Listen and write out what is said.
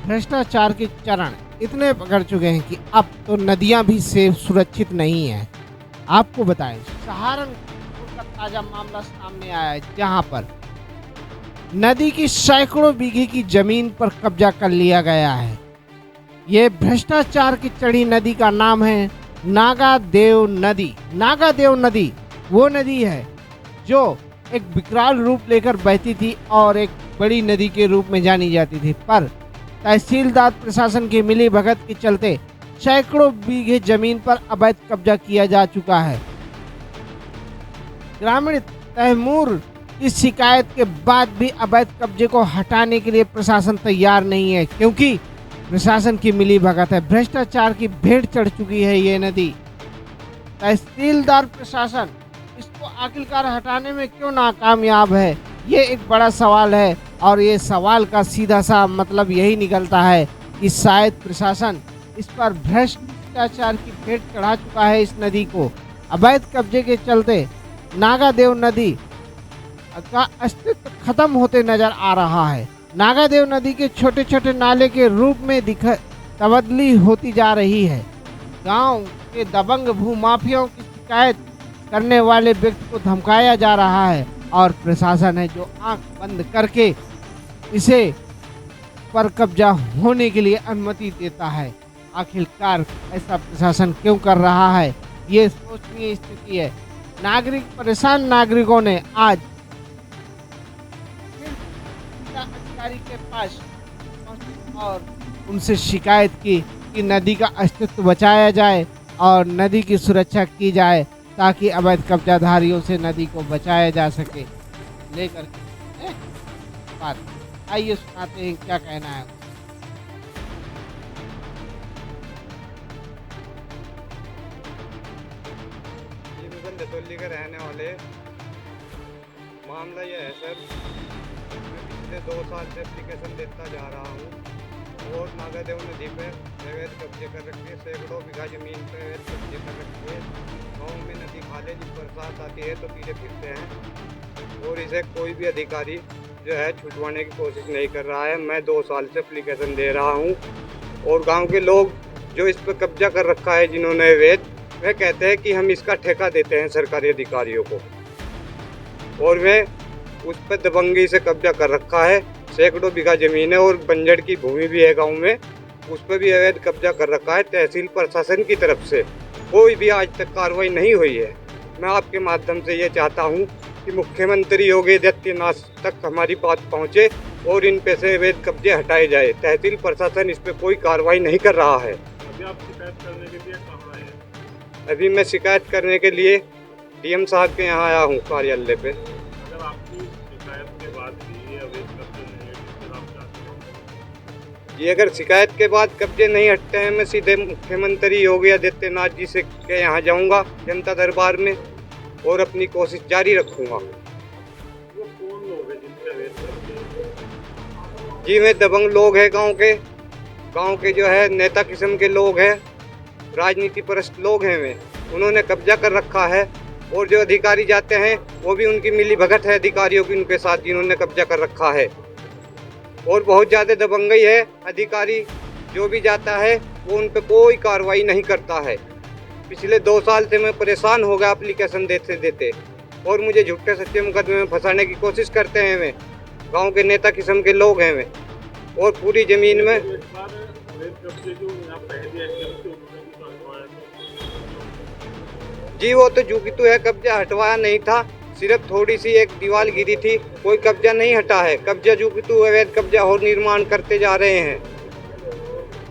भ्रष्टाचार के चरण इतने पकड़ चुके हैं कि अब तो नदियां भी सेफ सुरक्षित नहीं है। आपको बताएं, सहारनपुर का ताजा मामला सामने आया है, जहां पर नदी की सैकड़ों बीघे की जमीन पर कब्जा कर लिया गया है। ये भ्रष्टाचार की चढ़ी नदी का नाम है नागादेव नदी। नागादेव नदी वो नदी है जो एक विकराल रूप लेकर बहती थी और एक बड़ी नदी के रूप में जानी जाती थी, पर तहसीलदार प्रशासन की मिली भगत के चलते सैकड़ों बीघे जमीन पर अवैध कब्जा किया जा चुका है। ग्रामीण तैमूर की शिकायत के बाद भी अवैध कब्जे को हटाने के लिए प्रशासन तैयार नहीं है, क्योंकि प्रशासन की मिली भगत है। भ्रष्टाचार की भेंट चढ़ चुकी है ये नदी। तहसीलदार प्रशासन इसको आखिरकार हटाने में क्यों नाकामयाब है, ये एक बड़ा सवाल है। और ये सवाल का सीधा सा मतलब यही निकलता है कि शायद प्रशासन इस पर भ्रष्टाचार की भेंट चढ़ा चुका है इस नदी को। अवैध कब्जे के चलते नागादेव नदी का अस्तित्व खत्म होते नजर आ रहा है। नागादेव नदी के छोटे छोटे नाले के रूप में तब्दीली होती जा रही है। गांव के दबंग भूमाफियाओं की शिकायत करने वाले व्यक्ति को धमकाया जा रहा है और प्रशासन है जो आंख बंद करके इसे पर कब्जा होने के लिए अनुमति देता है। आखिरकार ऐसा प्रशासन क्यों कर रहा है, ये सोचनीय स्थिति है। परेशान नागरिकों ने आज अधिकारी के पास पहुंचे और उनसे शिकायत की कि नदी का अस्तित्व बचाया जाए और नदी की सुरक्षा की जाए, ताकि अवैध कब्जाधारियों से नदी को बचाया जा सके। लेकर बात आइए सुनाते हैं क्या कहना है। दतौली के रहने वाले, मामला यह है सर, मैं पिछले 2 साल से एप्लीकेशन देता जा रहा हूँ और नागादेव नदी पे अवैध कब्जे कर रखे, सैकड़ों बीघा जमीन पे अवैध कब्जे कर रखे। गाँव में नदी खाले, जब बरसात आती है तो पीछे फिरते हैं और इसे कोई भी अधिकारी जो है छुटवाने की कोशिश नहीं कर रहा है। मैं 2 साल से एप्लीकेशन दे रहा हूँ और गाँव के लोग जो इस पर कब्जा कर रखा है जिन्होंने अवैध, वे कहते हैं कि हम इसका ठेका देते हैं सरकारी अधिकारियों को, और वे उस पर दबंगी से कब्जा कर रखा है। सैकड़ों बीघा जमीन है और बंजर की भूमि भी है गांव में, उस पर भी अवैध कब्जा कर रखा है। तहसील प्रशासन की तरफ से कोई भी आज तक कार्रवाई नहीं हुई है। मैं आपके माध्यम से ये चाहता हूँ कि मुख्यमंत्री योगी आदित्यनाथ तक हमारी बात पहुँचे और इन पे से अवैध कब्जे हटाए जाए। तहसील प्रशासन इस पर कोई कार्रवाई नहीं कर रहा है। अभी आप शिकायत करने के लिए कहाँ आए हैं? अभी मैं शिकायत करने के लिए डीएम साहब के यहाँ आया हूँ कार्यालय पे। अगर आपकी शिकायत के बाद भी ये अवैध कब्जे नहीं हटे, फिर आप क्या करेंगे? जी, अगर शिकायत के बाद कब्जे नहीं हटते हैं, मैं सीधे मुख्यमंत्री योगी आदित्यनाथ जी से के यहाँ जाऊँगा जनता दरबार में और अपनी कोशिश जारी रखूँगा। वो कौन लोग हैं जिनके अवैध कब्जे? जी, वे दबंग लोग हैं गांव के जो है नेता किस्म के लोग हैं, राजनीति परस्त लोग हैं। वे उन्होंने कब्जा कर रखा है और जो अधिकारी जाते हैं वो भी उनकी मिली भगत है अधिकारियों की उनके साथ, जिन्होंने कब्जा कर रखा है। और बहुत ज़्यादा दबंगई है। अधिकारी जो भी जाता है वो उन पर कोई कार्रवाई नहीं करता है। पिछले 2 साल से मैं परेशान हो गया एप्लीकेशन देते देते, और मुझे झूठे सच्चे मुकदमे में फंसाने की कोशिश करते हैं। वे गाँव के नेता किस्म के लोग हैं वे, और पूरी ज़मीन में एक बार अवैध कब्जे जो यहाँ पहले एसडीएम से उन्होंने भी हटवाया था। जी, वो तो जुगितू है, कब्जा हटवाया नहीं था, सिर्फ थोड़ी सी एक दीवार गिरी थी, कोई कब्जा नहीं हटा है। कब्जा जुगितू अवैध कब्जा और निर्माण करते जा रहे हैं।